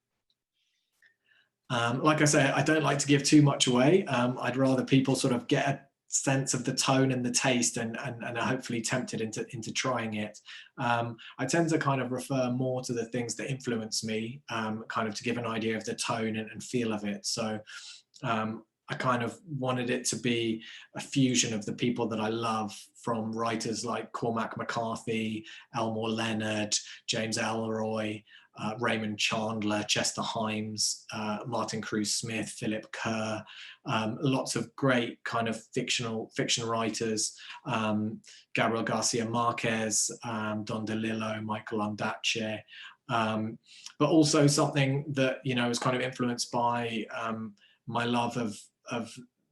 Like I say, I don't like to give too much away. I'd rather people sort of get a sense of the tone and the taste and are hopefully tempted into trying it. I tend to kind of refer more to the things that influence me, kind of to give an idea of the tone and feel of it. So I kind of wanted it to be a fusion of the people that I love, from writers like Cormac McCarthy, Elmore Leonard, James Ellroy, Raymond Chandler, Chester Himes, Martin Cruz Smith, Philip Carre, lots of great kind of fiction writers, Gabriel Garcia Marquez, Don DeLillo, Michael Ondaatje, but also something that, you know, is kind of influenced by my love of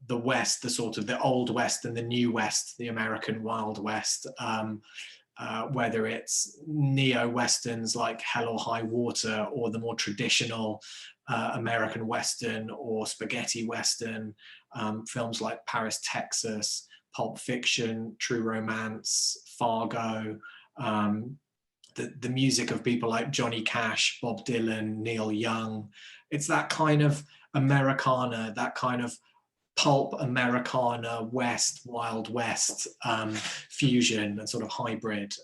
the West, the sort of the Old West and the New West, the American Wild West, whether it's neo-Westerns like Hell or High Water, or the more traditional American Western or spaghetti Western, films like Paris, Texas, Pulp Fiction, True Romance, Fargo, the music of people like Johnny Cash, Bob Dylan, Neil Young. It's that kind of Americana, that kind of pulp Americana, West, Wild West fusion and sort of hybrid,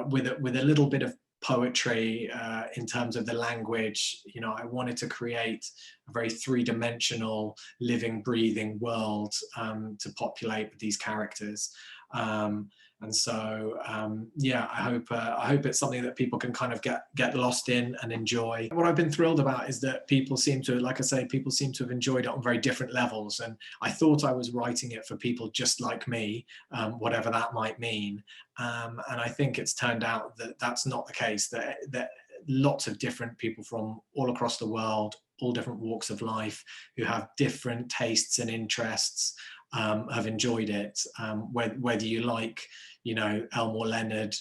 with a little bit of poetry in terms of the language. You know, I wanted to create a very three-dimensional, living, breathing world to populate with these characters. And so, yeah, I hope it's something that people can kind of get lost in and enjoy. What I've been thrilled about is that people seem to, like I say, people seem to have enjoyed it on very different levels. And I thought I was writing it for people just like me, whatever that might mean. And I think it's turned out that that's not the case, that lots of different people from all across the world, all different walks of life, who have different tastes and interests, have enjoyed it, whether you like, you know, Elmore Leonard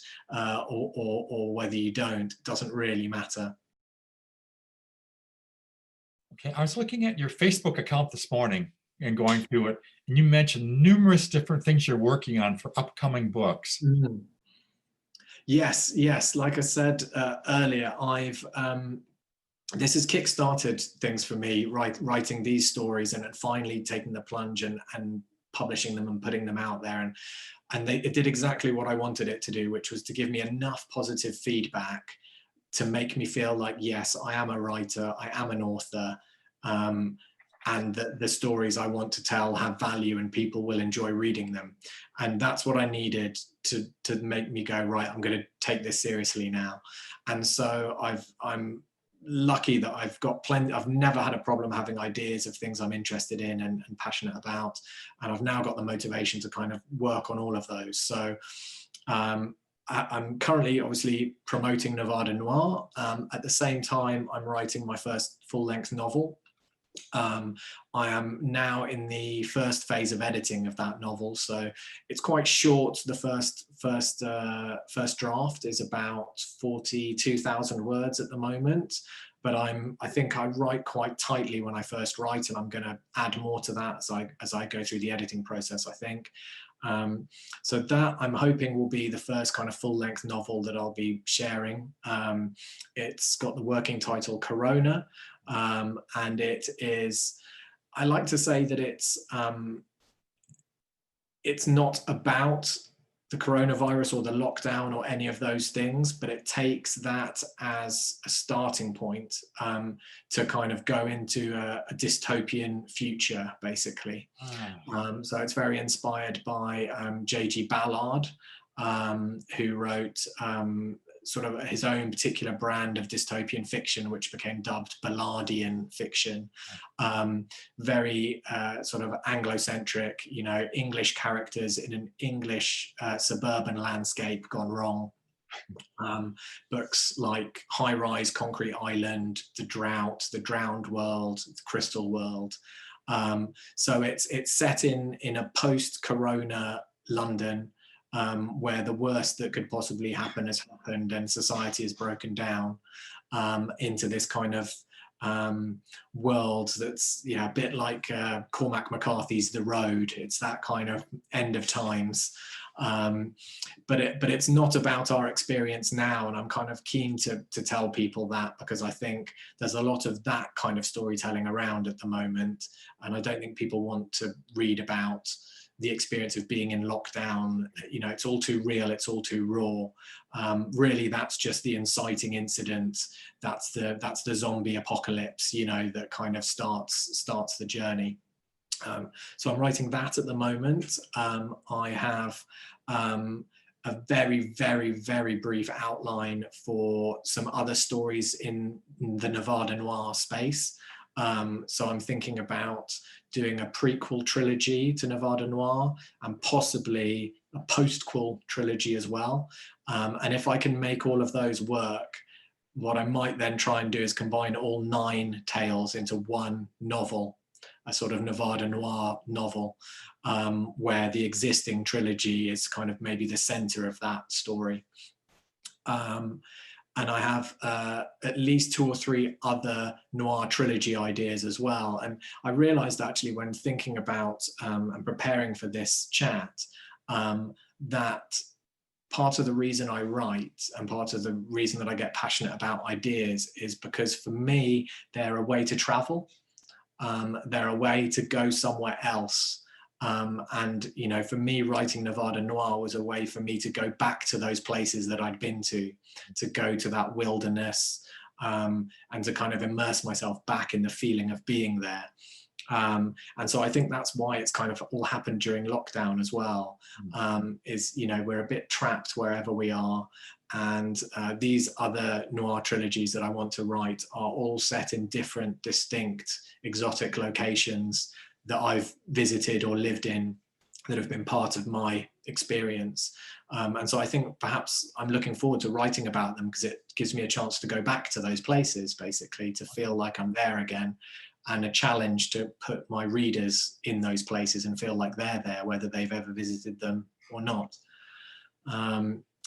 or whether you don't, doesn't really matter. Okay, I was looking at your Facebook account this morning and going through it, and you mentioned numerous different things you're working on for upcoming books. Mm. Yes. Like I said earlier, this has kickstarted things for me, writing these stories and finally taking the plunge and publishing them and putting them out there. And it did exactly what I wanted it to do, which was to give me enough positive feedback to make me feel like, yes, I am a writer, I am an author, and that the stories I want to tell have value and people will enjoy reading them. And that's what I needed to make me go, right, I'm going to take this seriously now. And so I'm lucky that I've got plenty. I've never had a problem having ideas of things I'm interested in and passionate about, and I've now got the motivation to kind of work on all of those. So I'm currently obviously promoting Nevada Noir. At the same time, I'm writing my first full-length novel. I am now in the first phase of editing of that novel, so it's quite short. The first draft is about 42,000 words at the moment, but I think I write quite tightly when I first write, and I'm going to add more to that as I go through the editing process, I think. So that, I'm hoping, will be the first kind of full-length novel that I'll be sharing. It's got the working title Corona, and it is, I like to say that it's not about the coronavirus or the lockdown or any of those things, but it takes that as a starting point to kind of go into a dystopian future, basically. So it's very inspired by J.G. Ballard, who wrote sort of his own particular brand of dystopian fiction, which became dubbed Ballardian fiction. Very sort of Anglo-centric, you know, English characters in an English suburban landscape gone wrong. Books like High Rise, Concrete Island, The Drought, The Drowned World, The Crystal World. So it's set in a post-corona London, where the worst that could possibly happen has happened and society has broken down into this kind of world that's, yeah, a bit like Cormac McCarthy's The Road. It's that kind of end of times. But it's not about our experience now, and I'm kind of keen to tell people that, because I think there's a lot of that kind of storytelling around at the moment, and I don't think people want to read about the experience of being in lockdown. You know, it's all too real, it's all too raw. Really, that's just the inciting incident. That's the zombie apocalypse, you know, that kind of starts the journey. So I'm writing that at the moment. I have a very, very, very brief outline for some other stories in the Nevada Noir space. So I'm thinking about doing a prequel trilogy to Nevada Noir, and possibly a postquel trilogy as well. And if I can make all of those work, what I might then try and do is combine all 9 tales into one novel, a sort of Nevada Noir novel, where the existing trilogy is kind of maybe the center of that story. And I have at least 2 or 3 other noir trilogy ideas as well. And I realized actually, when thinking about and preparing for this chat, that part of the reason I write and part of the reason that I get passionate about ideas is because, for me, they're a way to travel. They're a way to go somewhere else. And, you know, for me, writing Nevada Noir was a way for me to go back to those places that I'd been to go to that wilderness, and to kind of immerse myself back in the feeling of being there. And so I think that's why it's kind of all happened during lockdown as well, is, you know, we're a bit trapped wherever we are. And these other noir trilogies that I want to write are all set in different, distinct, exotic locations that I've visited or lived in, that have been part of my experience. And so I think perhaps I'm looking forward to writing about them, because it gives me a chance to go back to those places, basically, to feel like I'm there again, and a challenge to put my readers in those places and feel like they're there, whether they've ever visited them or not.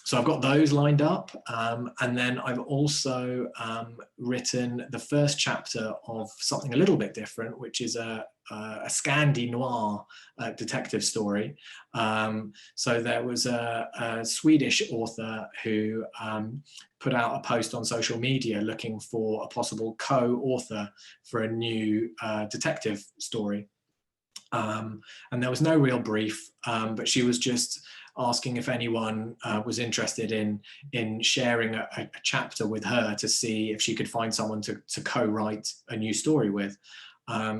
So I've got those lined up. And then I've also written the first chapter of something a little bit different, which is a Scandi noir detective story. So there was a Swedish author who put out a post on social media looking for a possible co-author for a new detective story. And there was no real brief, but she was just asking if anyone was interested in sharing a chapter with her to see if she could find someone to co-write a new story with.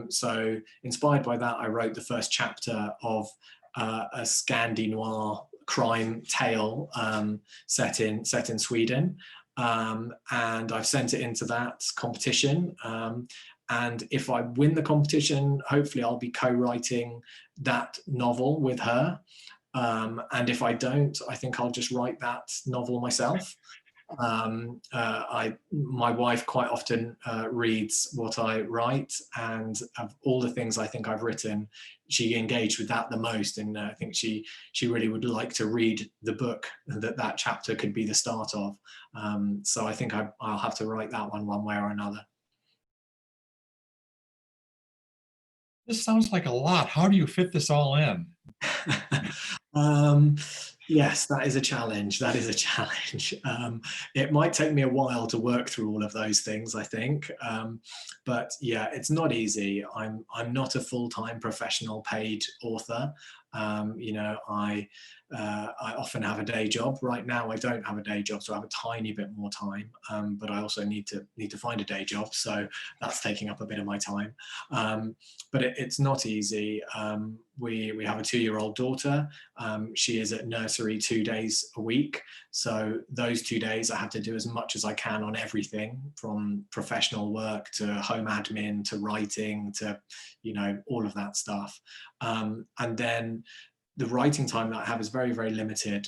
So inspired by that, I wrote the first chapter of a Scandi noir crime tale set in Sweden, and I've sent it into that competition. And if I win the competition, hopefully I'll be co-writing that novel with her. And if I don't, I think I'll just write that novel myself. My wife quite often reads what I write, and of all the things I think I've written, she engaged with that the most, and I think she really would like to read the book that chapter could be the start of. So I think I'll have to write that one way or another. This sounds like a lot. How do you fit this all in? Yes, that is a challenge. That is a challenge. It might take me a while to work through all of those things, I think. But yeah, it's not easy. I'm not a full-time professional paid author. You know, I often have a day job. Right now, I don't have a day job, so I have a tiny bit more time. But I also need to find a day job, so that's taking up a bit of my time. But it's not easy. We have a 2-year-old daughter. She is at nursery 2 days a week. So those 2 days I have to do as much as I can on everything, from professional work to home admin to writing to, you know, all of that stuff. And then the writing time that I have is very, very limited.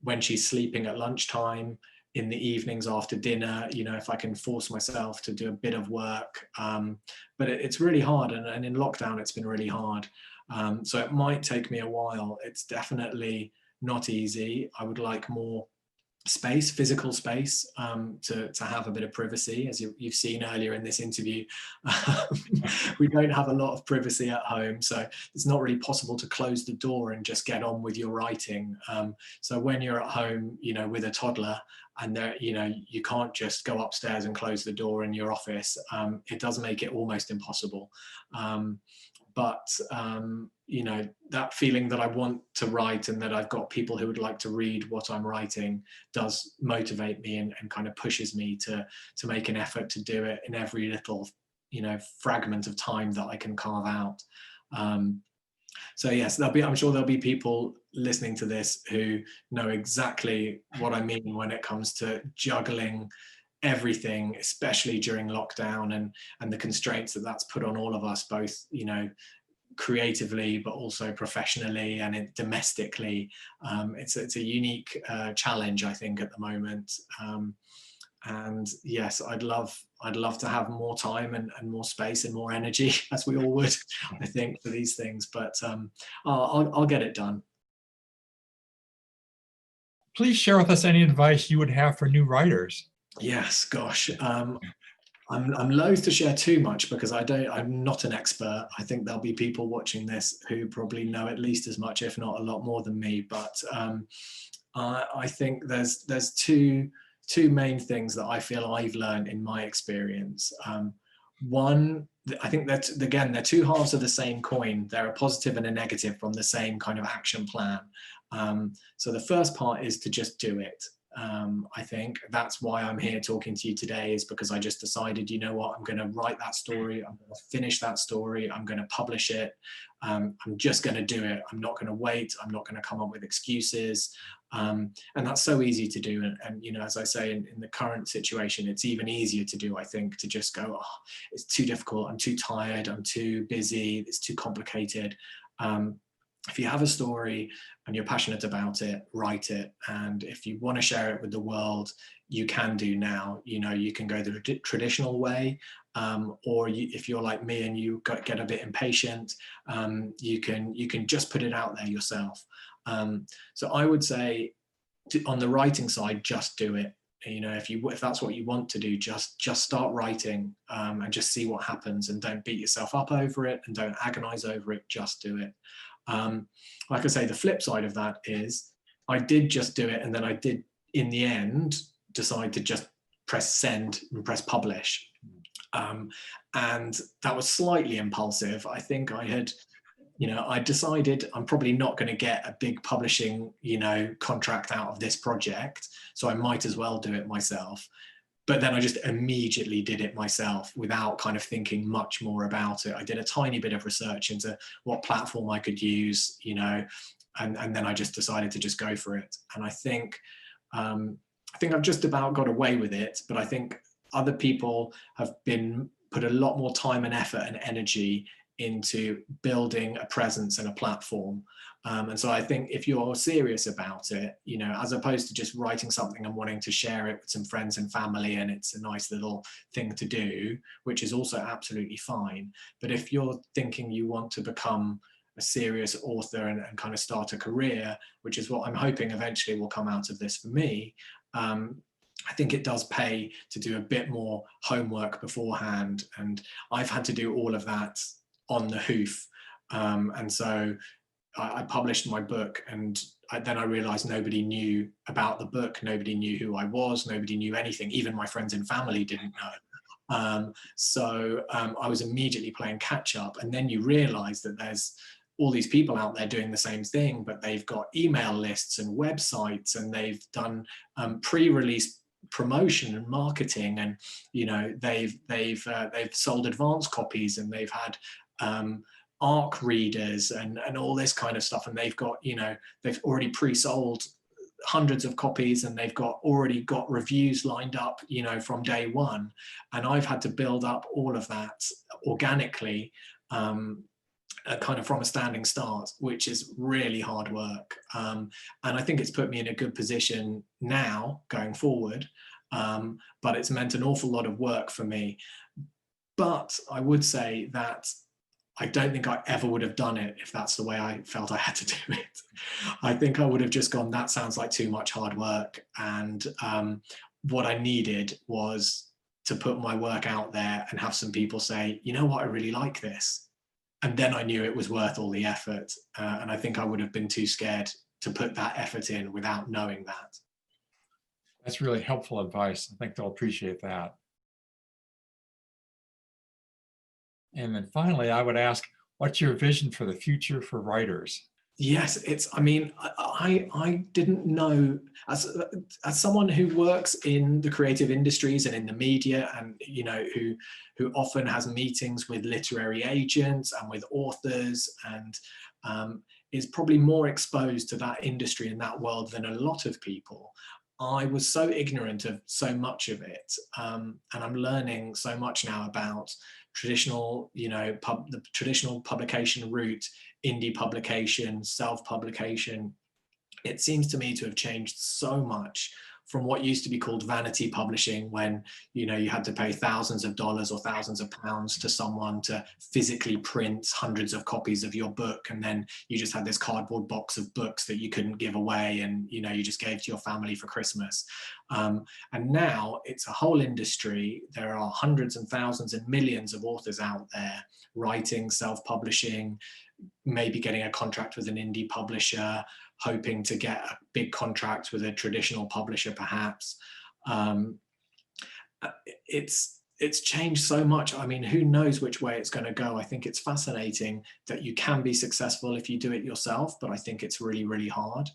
When she's sleeping at lunchtime, in the evenings after dinner, you know, if I can force myself to do a bit of work. But it's really hard, and in lockdown it's been really hard. So it might take me a while. It's definitely not easy. I would like more space, physical space, to have a bit of privacy. As you've seen earlier in this interview, we don't have a lot of privacy at home, so it's not really possible to close the door and just get on with your writing. So when you're at home, with a toddler, and there, you can't just go upstairs and close the door in your office. It does make it almost impossible. But that feeling that I want to write and that I've got people who would like to read what I'm writing does motivate me and kind of pushes me to make an effort to do it in every little, fragment of time that I can carve out. So yes, I'm sure there'll be people listening to this who know exactly what I mean when it comes to juggling everything, especially during lockdown and the constraints that that's put on all of us, both creatively but also professionally and domestically. It's a unique challenge, I think, at the moment. And yes, I'd love to have more time and more space and more energy, as we all would, I think, for these things. But I'll get it done. Please share with us any advice you would have for new writers. Yes, gosh. I'm loath to share too much because I'm not an expert. I think there'll be people watching this who probably know at least as much, if not a lot more than me. But I think there's two main things that I feel I've learned in my experience. One, I think that, again, they're two halves of the same coin. They're a positive and a negative from the same kind of action plan. So the first part is to just do it. I think that's why I'm here talking to you today, is because I just decided, you know what, I'm going to write that story, I'm going to finish that story, I'm going to publish it, I'm just going to do it, I'm not going to wait, I'm not going to come up with excuses, and that's so easy to do, and as I say, in the current situation, it's even easier to do, I think, to just go, oh, it's too difficult, I'm too tired, I'm too busy, it's too complicated. If you have a story and you're passionate about it, write it. And if you want to share it with the world, you can do now. You can go the traditional way, or if you're like me and you get a bit impatient, you can just put it out there yourself. So I would say, on the writing side, just do it. If that's what you want to do, just start writing, and just see what happens, and don't beat yourself up over it and don't agonize over it. Just do it. Like I say, the flip side of that is I did just do it, and then I did, in the end, decide to just press send and press publish. And that was slightly impulsive. I think I decided I'm probably not going to get a big publishing, contract out of this project, so I might as well do it myself. But then I just immediately did it myself without kind of thinking much more about it. I did a tiny bit of research into what platform I could use, and then I just decided to just go for it. And I think I've just about got away with it, but I think other people have put a lot more time and effort and energy into building a presence and a platform. And so I think if you're serious about it, as opposed to just writing something and wanting to share it with some friends and family, and it's a nice little thing to do, which is also absolutely fine. But if you're thinking you want to become a serious author and kind of start a career, which is what I'm hoping eventually will come out of this for me, I think it does pay to do a bit more homework beforehand. And I've had to do all of that on the hoof. And so I published my book, and then I realized nobody knew about the book, nobody knew who I was, nobody knew anything, even my friends and family didn't know. So I was immediately playing catch up, and then you realize that there's all these people out there doing the same thing, but they've got email lists and websites, and they've done pre-release promotion and marketing, and they've sold advance copies, and they've had ARC readers and all this kind of stuff, and they've got they've already pre-sold hundreds of copies, and they've already got reviews lined up from day one, and I've had to build up all of that organically, kind of from a standing start, which is really hard work, and I think it's put me in a good position now going forward, but it's meant an awful lot of work for me. But I would say that I don't think I ever would have done it if that's the way I felt I had to do it. I think I would have just gone, that sounds like too much hard work. And what I needed was to put my work out there and have some people say, you know what, I really like this. And then I knew it was worth all the effort. And I think I would have been too scared to put that effort in without knowing that. That's really helpful advice. I think they'll appreciate that. And then finally, I would ask, what's your vision for the future for writers? Yes, I mean, I didn't know, as someone who works in the creative industries and in the media, and you know, who often has meetings with literary agents and with authors, and is probably more exposed to that industry and that world than a lot of people. I was so ignorant of so much of it, and I'm learning so much now about traditional, you know, the traditional publication route, indie publication, self-publication. It seems to me to have changed so much from what used to be called vanity publishing, when, you know, you had to pay thousands of dollars or thousands of pounds to someone to physically print hundreds of copies of your book, and then you just had this cardboard box of books that you couldn't give away, and you know, you just gave to your family for Christmas. And now it's a whole industry. There are hundreds and thousands and millions of authors out there writing, self-publishing, maybe getting a contract with an indie publisher, hoping to get a big contract with a traditional publisher, perhaps. It's changed so much. I mean, who knows which way it's going to go? I think it's fascinating that you can be successful if you do it yourself, but I think it's really, really hard,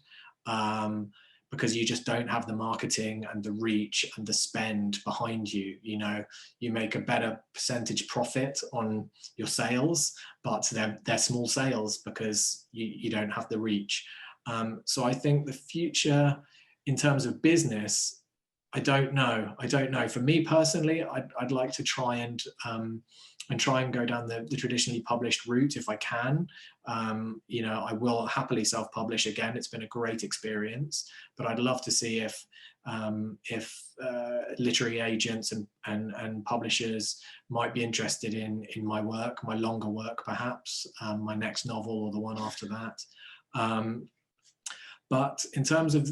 because you just don't have the marketing and the reach and the spend behind you. You know, you make a better percentage profit on your sales, but they're small sales because you don't have the reach. So I think the future in terms of business, I don't know. For me personally, I'd like to try and go down the traditionally published route if I can. You know, I will happily self-publish again. It's been a great experience, but I'd love to see if literary agents and publishers might be interested in my work, my longer work, perhaps my next novel or the one after that. But in terms of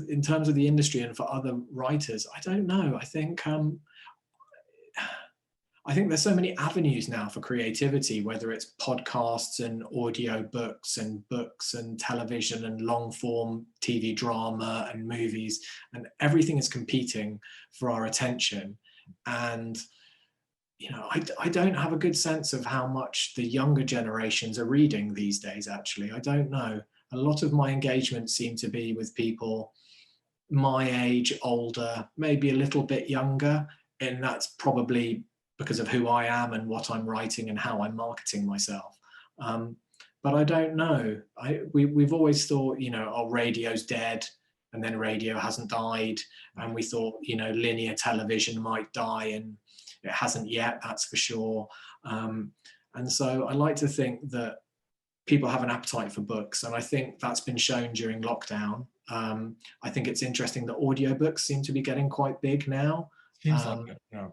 the industry and for other writers, I don't know. I think there's so many avenues now for creativity, whether it's podcasts and audio books and television and long form TV drama and movies, and everything is competing for our attention. And you know, I don't have a good sense of how much the younger generations are reading these days, actually. I don't know. A lot of my engagements seem to be with people my age, older, maybe a little bit younger, and that's probably because of who I am and what I'm writing and how I'm marketing myself. But I don't know. We've always thought, you know, oh, radio's dead, and then radio hasn't died, and we thought, you know, linear television might die, and it hasn't yet, that's for sure. And so I like to think that people have an appetite for books, and I think that's been shown during lockdown. I think it's interesting that audiobooks seem to be getting quite big now. Seems like it, yeah.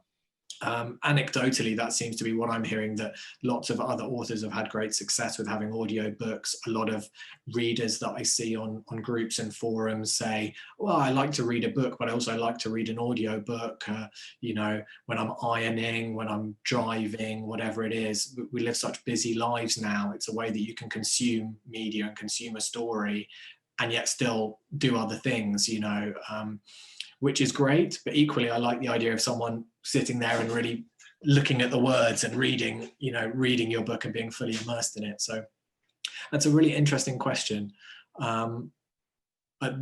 Anecdotally, that seems to be what I'm hearing, that lots of other authors have had great success with having audiobooks. A lot of readers that I see on groups and forums say, well, I like to read a book, but I also like to read an audiobook, you know, when I'm ironing, when I'm driving, whatever it is. We live such busy lives now. It's a way that you can consume media and consume a story and yet still do other things, you know, which is great. But equally, I like the idea of someone sitting there and really looking at the words and reading your book and being fully immersed in it. So that's a really interesting question. But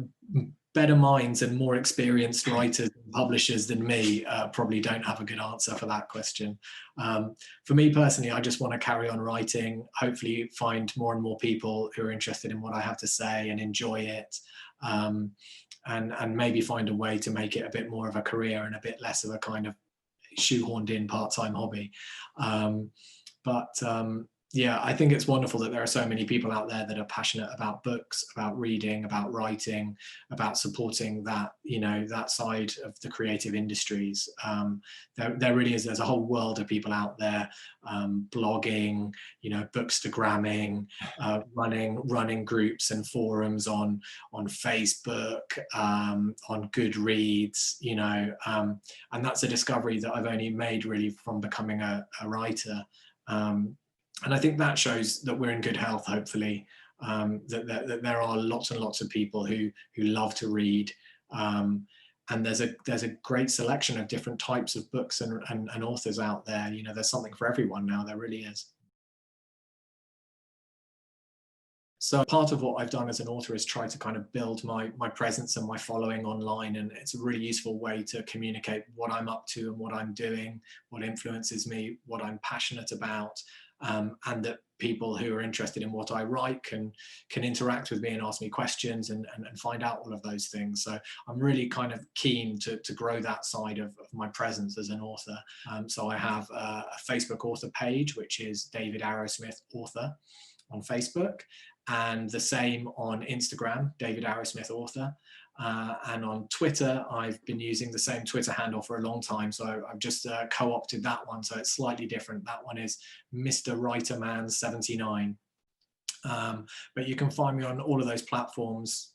better minds and more experienced writers and publishers than me probably don't have a good answer for that question. For me personally, I just want to carry on writing, hopefully find more and more people who are interested in what I have to say and enjoy it. And maybe find a way to make it a bit more of a career and a bit less of a kind of shoehorned in part-time hobby. Yeah, I think it's wonderful that there are so many people out there that are passionate about books, about reading, about writing, about supporting that, that side of the creative industries. There really is, there's a whole world of people out there, blogging, bookstagramming, running groups and forums on Facebook, on Goodreads, and that's a discovery that I've only made really from becoming a writer. And I think that shows that we're in good health, hopefully, that there are lots and lots of people who love to read. And there's a great selection of different types of books and authors out there. There's something for everyone now, there really is. So part of what I've done as an author is try to kind of build my presence and my following online, and it's a really useful way to communicate what I'm up to and what I'm doing, what influences me, what I'm passionate about, and that people who are interested in what I write can interact with me and ask me questions and find out all of those things. So I'm really kind of keen to grow that side of my presence as an author. So I have a Facebook author page, which is David.Arrowsmith author on Facebook, and the same on Instagram, David.Arrowsmith author. And on Twitter, I've been using the same Twitter handle for a long time, so I've just co-opted that one, so it's slightly different. That one is Mr. Writerman79. But you can find me on all of those platforms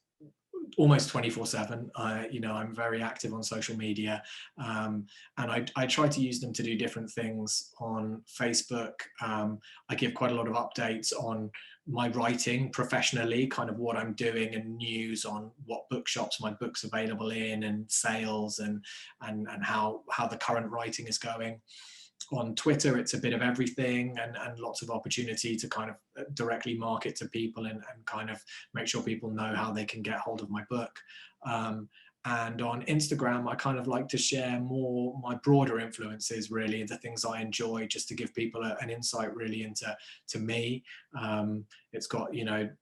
almost 24/7. I'm very active on social media, and I try to use them to do different things. On Facebook, I give quite a lot of updates on my writing professionally, kind of what I'm doing, and news on what bookshops my book's available in, and sales, and how the current writing is going. On Twitter, it's a bit of everything, and lots of opportunity to kind of directly market to people and kind of make sure people know how they can get hold of my book. And on Instagram, I kind of like to share more my broader influences, really, the things I enjoy, just to give people an insight really into me. It's got,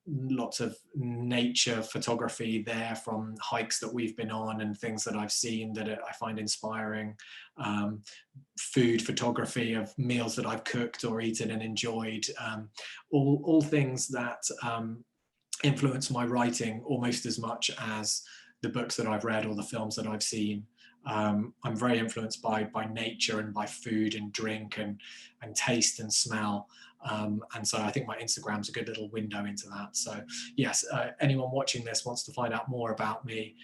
lots of nature photography there, from hikes that we've been on and things that I've seen that I find inspiring. Food photography of meals that I've cooked or eaten and enjoyed. All things that influence my writing almost as much as the books that I've read or the films that I've seen. I'm very influenced by nature and by food and drink and taste and smell. And so I think my Instagram's a good little window into that. So yes, anyone watching this wants to find out more about me,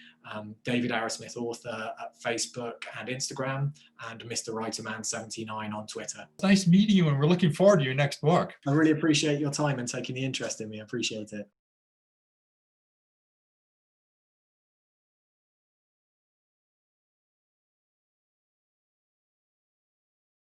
David.Arrowsmith author at Facebook and Instagram, and Mr. Writerman79 on Twitter. Nice meeting you, and we're looking forward to your next book. I really appreciate your time and taking the interest in me. I appreciate it.